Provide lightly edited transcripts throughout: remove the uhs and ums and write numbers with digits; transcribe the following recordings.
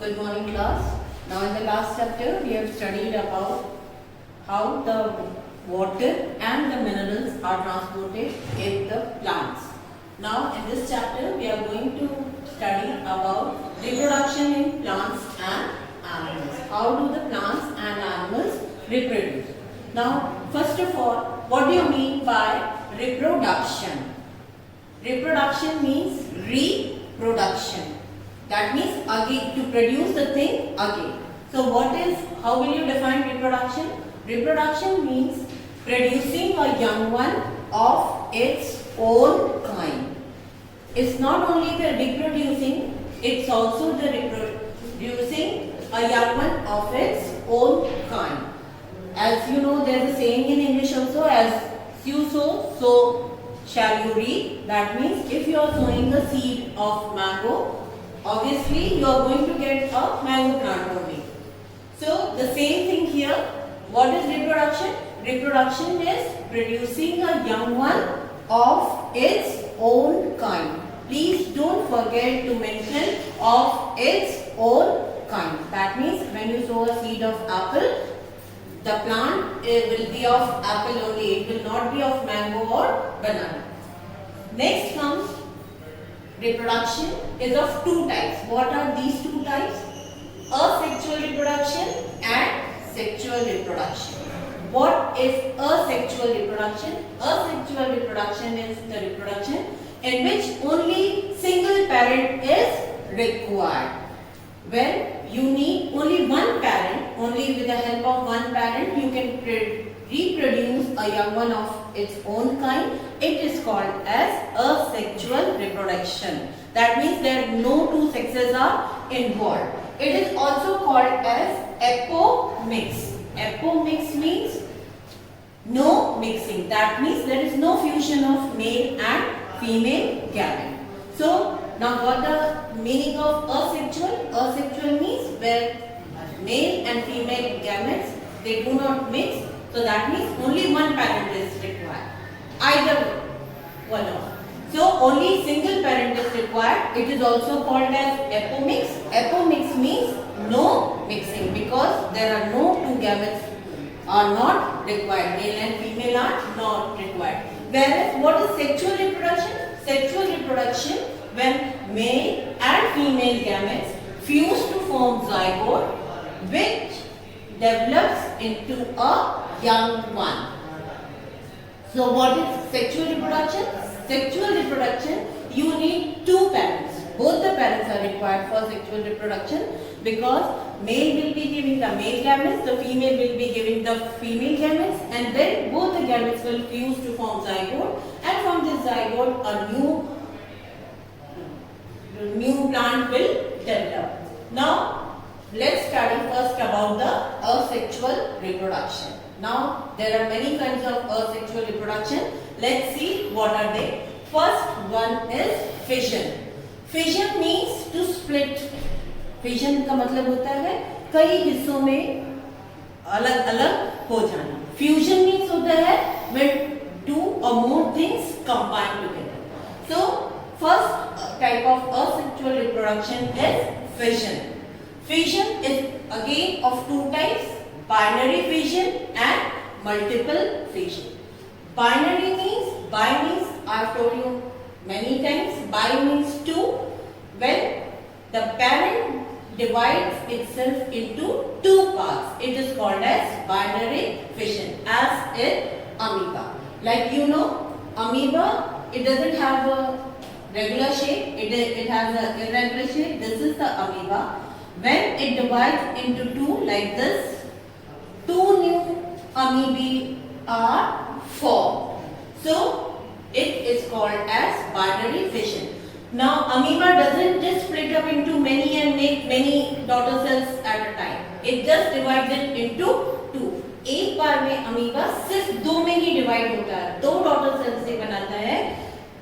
Good morning, class. Now in the last chapter we have studied about how the water and the minerals are transported in the plants. Now in this chapter we are going to study about reproduction in plants and animals. How do the plants and animals reproduce? Now first of all, what do you mean by reproduction? Reproduction means reproduction. That means again, to produce the thing again. So how will you define reproduction? Reproduction means producing a young one of its own kind. It's not only the reproducing, it's also the reproducing a young one of its own kind. As you know, there is a saying in English also, as you sow, so shall you reap. That means if you are sowing the seed of mango, obviously you are going to get a mango plant only. So the same thing here. What is reproduction? Reproduction is producing a young one of its own kind. Please don't forget to mention of its own kind. That means when you sow a seed of apple, the plant will be of apple only. It will not be of mango or banana. Next comes reproduction is of two types. What are these two types? Asexual reproduction and sexual reproduction. What is asexual reproduction? Asexual reproduction is the reproduction in which only single parent is required. When you need only one parent, only with the help of one parent you can reproduce a young one of its own kind. It is called as asexual reproduction. That means that no two sexes are involved. It is also called as apomix. Apomix means no mixing. That means there is no fusion of male and female gamete. So now what the meaning of asexual? Asexual means where male and female gametes, they do not mix. So that means only one parent is required. Either one of. So only single parent is required. It is also called as apomix. Apomix means no mixing because there are no two gametes are not required. Male and female are not required. Whereas what is sexual reproduction? Sexual reproduction when male and female gametes fuse to form zygote, which develops into a young one. So what is sexual reproduction? Sexual reproduction, you need two parents. Both the parents are required for sexual reproduction because male will be giving the male gametes, the female will be giving the female gametes, and then both the gametes will fuse to form zygote, and from this zygote a new plant will develop. Now let's study first about the asexual reproduction. Now there are many kinds of asexual reproduction. Let's see what are they. First one is fission. Fission means to split. Fission का मतलब होता है कई हिस्सों में अलग अलग हो जाना. Fusion means होता है when two or more things combine together. So first type of asexual reproduction is fission. Fission is again of two types, binary fission and multiple fission. Binary means, bi means, I have told you many times, bi means two. When the parent divides itself into two parts, it is called as binary fission, as in amoeba. Like you know, amoeba, it doesn't have a regular shape, it has an irregular shape. This is the amoeba. When it divides into two like this, two new amoebae are formed. So it is called as binary fission. Now amoeba doesn't just split up into many and make many daughter cells at a time. It just divides it into two. एक बार में amoeba सिर्फ दो में ही divide होता है, दो daughter cells से बनाता है,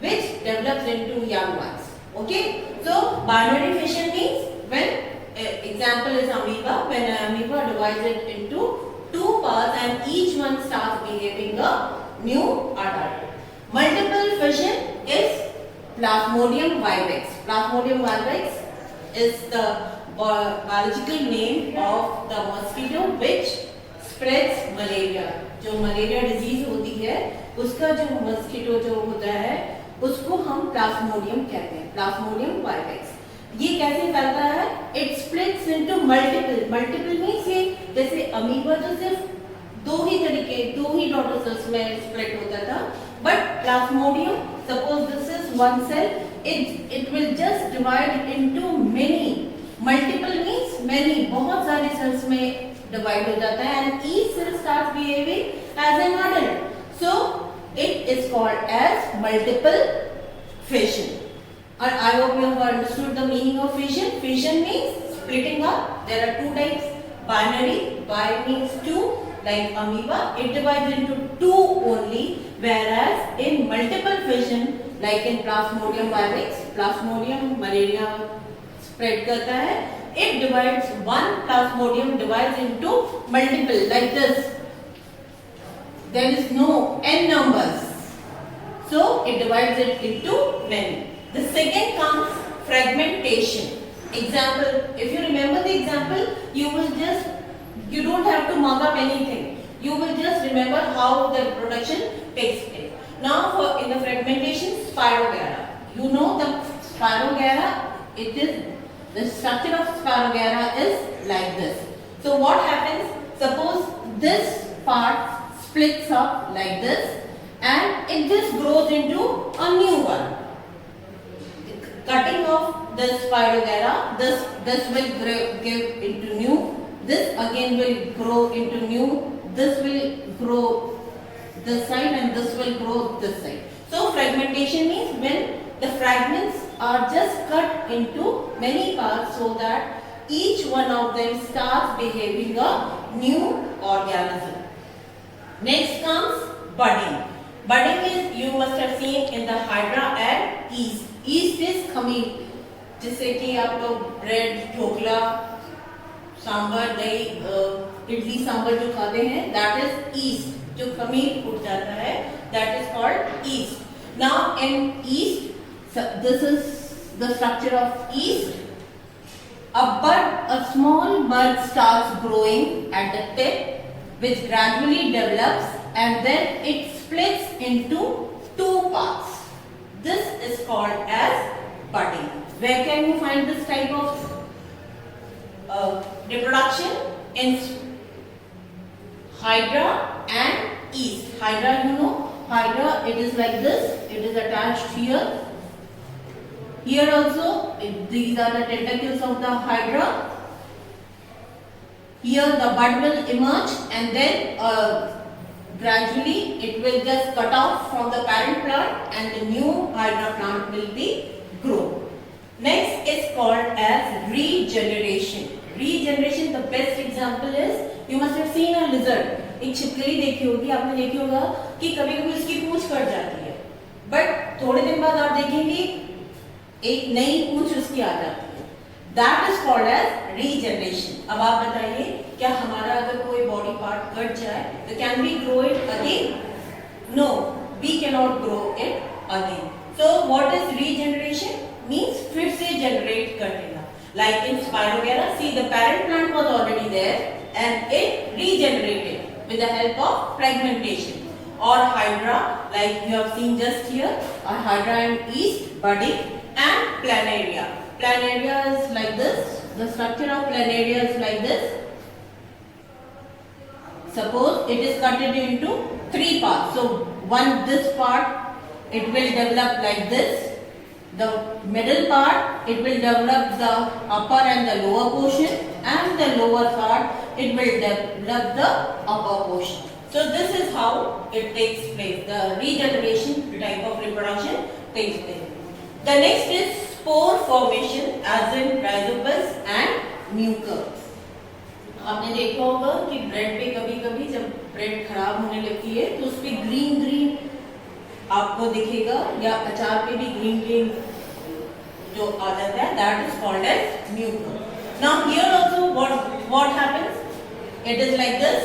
which develops into young ones. Okay, so binary fission means when example is amoeba, when an amoeba divides it into two parts and each one starts behaving a new adult. Multiple fission is Plasmodium vivax. Plasmodium vivax is the biological name of the mosquito which spreads malaria. जो malaria disease होती है उसका जो mosquito जो होता है उसको हम प्लाज्मोडियम कहते हैं, प्लाज्मोडियम वाइवेक्स. ये कैसे फैलता है? It splits into multiple means ये जैसे अमीबा जो सिर्फ दो ही डॉटर सेल्स में स्प्लिट होता था, but plasmodium suppose this is one cell, it will just divide into many, multiple means many, बहुत सारे सेल्स में डिवाइड हो जाता है and each cell starts behaving as an adult. So it is called as multiple fission. I hope you have understood the meaning of fission. Fission means splitting up. There are two types. Binary, bi means two, like amoeba, it divides into two only, whereas in multiple fission, like in Plasmodium vivax, Plasmodium malaria spread करता है, it divides, one Plasmodium divides into multiple, like this. There is no n numbers. So it divides it into many. The second comes fragmentation. Example, if you remember the example, you don't have to mug up anything. You will just remember how the production takes place. Now in the fragmentation, Spirogyra. You know the Spirogyra, the structure of Spirogyra is like this. So what happens? Suppose this part splits up like this, and it just grows into a new one. Cutting off the Spirogyra, this will give into new, this again will grow into new, this will grow this side and this will grow this side. So fragmentation means when the fragments are just cut into many parts so that each one of them starts behaving a new organism. Next comes budding. Budding is, you must have seen in the hydra and yeast. Yeast is खमीर, जिससे कि आप लोग bread, dhokla, sambar, दही, इडली सांभर जो खाते हैं, that is yeast. जो खमीर उठ जाता है, that is called yeast. Now in yeast, this is the structure of yeast. A small bud starts growing at the tip, which gradually develops and then it splits into two parts. This is called as budding. Where can you find this type of reproduction? In hydra and yeast. Hydra, you know, hydra, it is like this. It is attached here. Here also, these are the tentacles of the hydra. Here the bud will emerge and then gradually it will just cut off from the parent plant and the new hydra plant will be grown. Next is called as regeneration. Regeneration, the best example is, you must have seen a lizard. एक छिपकली देखी होगी, आपने देखी होगा कि कभी-कभी उसकी पूंछ कट जाती है, बट थोड़े दिन बाद आप देखेंगे एक नई पूंछ उसकी आ जाती है. That is called as regeneration. अब आप बताइए, क्या हमारा अगर कोई बॉडी पार्ट कट जाए तो can we grow it again? No, we cannot grow it again. So what is regeneration? Means फिर से जनरेट कर देना. Like in Spirogyra, see the parent plant was already there and it regenerated with the help of fragmentation. Or hydra, like you have seen just here, a hydra and yeast, budding, and planaria. Planaria is like this. The structure of planaria is like this. Suppose it is cut into three parts. So this part, it will develop like this. The middle part, it will develop the upper and the lower portion, and the lower part, it will develop the upper portion. So this is how it takes place. The regeneration type of reproduction takes place. The next is spore formation, as in rhizopus and mucus. आपने देखा होगा कि bread पे कभी-कभी जब bread खराब होने लगती है तो उस पे ग्रीन आपको दिखेगा, या अचार पे भी ग्रीन जो आ जाता है, that is called as mucus. Now here also what happens? It is like this.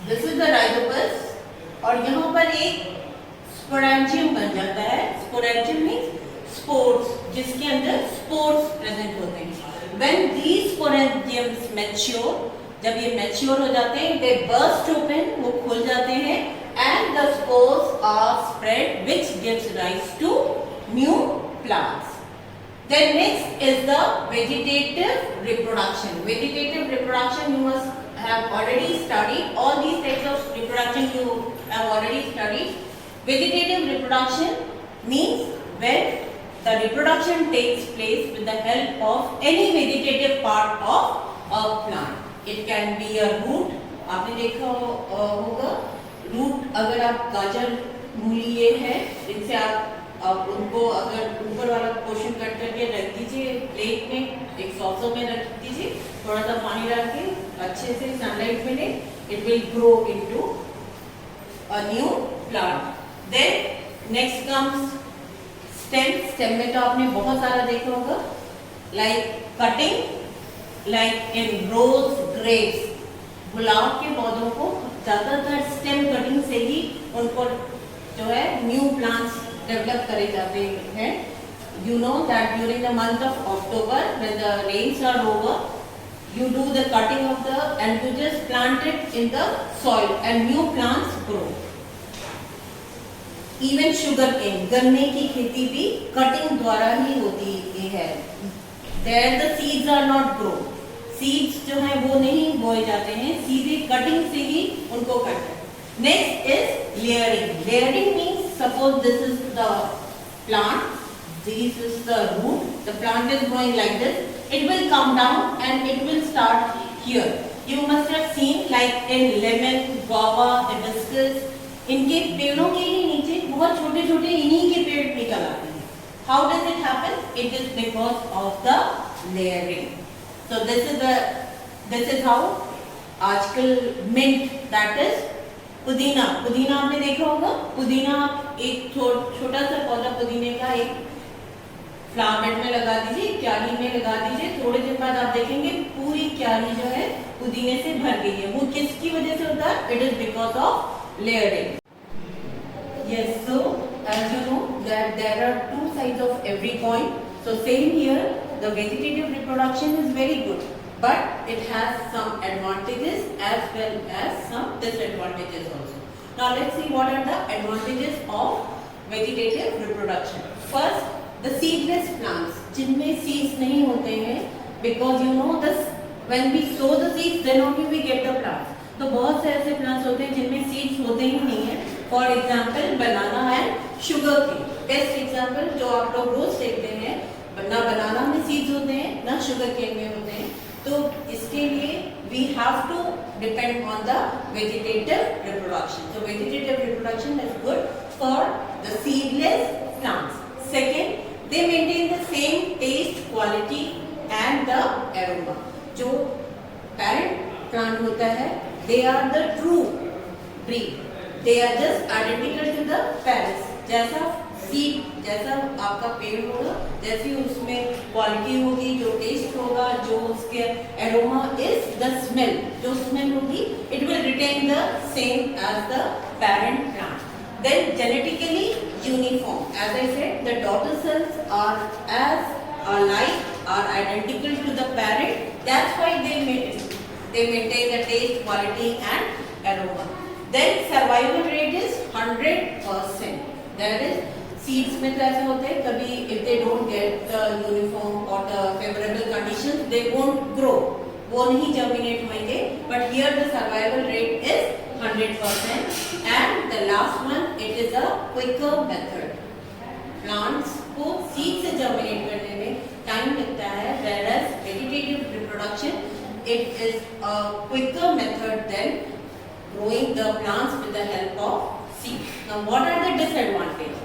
This is the rhizopus और यहाँ पर एक स्पोरेंजियम बन जाता है. स्पोरेंजियम मीन्स स्पोर्स, जिसके अंदर स्पोर्स प्रेजेंट होते हैं। When these sporangiums mature, जब ये मैच्योर हो जाते हैं, they burst open, वो खुल जाते हैं, and the spores are spread, which gives rise to new plants. Then next is the vegetative reproduction. Vegetative reproduction you must have already studied. All these types of reproduction you have already studied. Vegetative reproduction means when the reproduction takes place with the help of any vegetative part of a plant. It can be a root. आपने देखा होगा root, अगर आप गाजर मूली ये है, इनसे आप उनको अगर ऊपर वाला पोर्शन कट करके रख दीजिए प्लेट में, एक सॉसो में रख दीजिए, थोड़ा सा पानी डाल के अच्छे से सनलाइट मिले, it will grow into a new plant. Then next comes stem. Stem में तो आपने बहुत सारा देखा होगा, like cutting, like in rose, grapes. गुलाब के पौधों को ज्यादातर स्टेम कटिंग से ही उनको जो है न्यू प्लांट्स डेवलप करे जाते हैं. You know that during the month of October, when the rains are over, you do the cutting of the and you just plant it in the soil and new plants grow. Even sugarcane, गन्ने की खेती भी cutting द्वारा ही होती है. There the seeds are not grown. Seeds जो है वो नहीं बोए जाते हैं, सीधे कटिंग से ही उनको cut. Next is layering. Layering means suppose this is the plant, this is the root, the plant is growing like this, it will come down and it will start here. You must have seen like in lemon, guava, hibiscus, इनके पेड़ों के ही नीचे बहुत छोटे छोटे इन्हीं के पेड़ निकल आते हैं. How does it happen? It is because of the layering. So this is how आजकल mint, that is पुदीना. पुदीना आपने देखा होगा, पुदीना एक छोटा सा पौधा पुदीने का एक फ्लावर बेड में लगा दीजिए, क्यारी में लगा दीजिए, थोड़े दिन बाद आप देखेंगे पूरी क्यारी जो है पुदीने से भर गई है. वो किसकी वजह से होता है? It is because of layering. Yes, so as you know that there are two sides of every coin. So same here, the vegetative reproduction is very good, but it has some advantages as well as some disadvantages also. Now let's see what are the advantages of vegetative reproduction. First, the seedless plants, जिनमें seeds नहीं होते हैं, because you know this, when we sow the seeds then only we get the plants. तो बहुत से ऐसे plants होते हैं जिनमें seeds होते ही नहीं है. For example, banana and sugar cane. Best example जो आप लोग रोज देखते हैं, ना banana में seeds होते हैं, ना sugar cane में होते हैं. तो इसके लिए we have to depend on the vegetative reproduction. So vegetative reproduction is good for the seedless plants. Second, they maintain the same taste, quality and the aroma. जो parent plant होता है, they are the true breed. They are just identical to the parents. जैसा seed, जैसा आपका पेड़ होगा, जैसी उसमें क्वालिटी होगी, जो टेस्ट होगा, जो उसके एरोमा इज द स्मेल, जो स्मेल होगी, it will retain the same as the parent plant. Then genetically uniform. As I said, the daughter cells are alike, are identical to the parent. That's why they maintain the taste, quality and aroma. Then survival rate is 100%. That is, seeds में तो ऐसा होता है, कभी if they don't get the uniform or the favorable conditions, they won't grow. वो नहीं germinate होंगे. But here the survival rate is 100%. And the last one, it is a quicker method. Plants को seed से germinate करने में time लगता है, whereas vegetative reproduction, it is a quicker method than growing the plants with the help of seed. Now what are the disadvantages?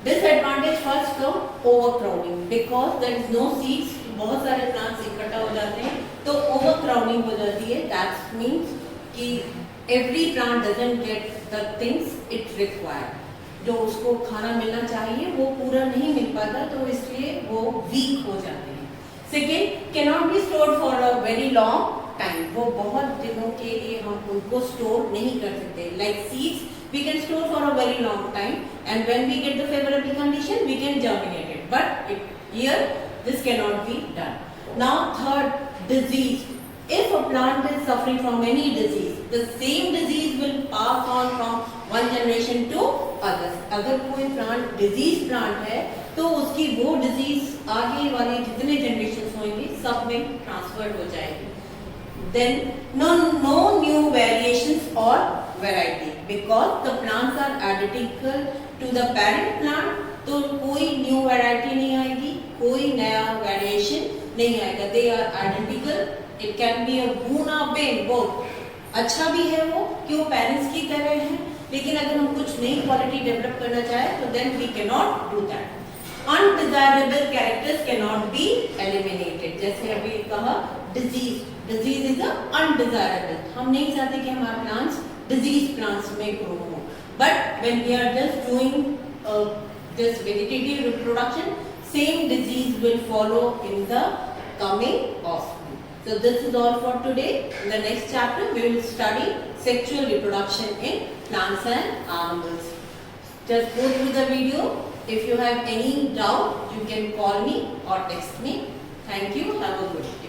Disadvantage first come overcrowding, because there is no seeds, बहुत सारे plants इकट्ठा हो जाते हैं तो overcrowding हो जाती है. That means कि every plant doesn't get the things it require. जो उसको खाना मिलना चाहिए वो पूरा नहीं मिल पाता, तो इसलिए वो weak हो जाते हैं. Second, cannot be stored for a very long time. वो बहुत दिनों के लिए हम उनको स्टोर नहीं कर सकते. Like seeds, we can store for a very long time, and when we get the favorable condition, we can germinate it. But it Here, this cannot be done. Now, third, disease. If a plant is suffering from any disease, the same disease will pass on from one generation to others. अगर कोई plant disease plant है तो उसकी वो disease आगे वाले जितने generation होंगे सब में ट्रांसफर हो जाएगी. Then no new variations or variety because the plants are identical to the parent plant. तो कोई न्यू वैरायटी नहीं आएगी, कोई नया वेरिएशन नहीं आएगा. They are identical. It can be a boon of pain. बहुत अच्छा भी है वो कि वो पेरेंट्स की तरह है, लेकिन अगर हम कुछ नई क्वालिटी डेवलप करना चाहें तो then we can not do that. Undesirable characters can not be eliminated. जैसे अभी कहा डिजीज इज अनडिजायरेबल. हम नहीं चाहते कि हमारे प्लांट्स डिजीज प्लांट्स में ग्रो हो. But when we are just doing this vegetative reproduction, same disease will follow in the coming offspring. So this is all for today. In the next chapter we will study sexual reproduction in plants and animals. Just go through the video. If you have any doubt, you can call me or text me. Thank you. Have a good day.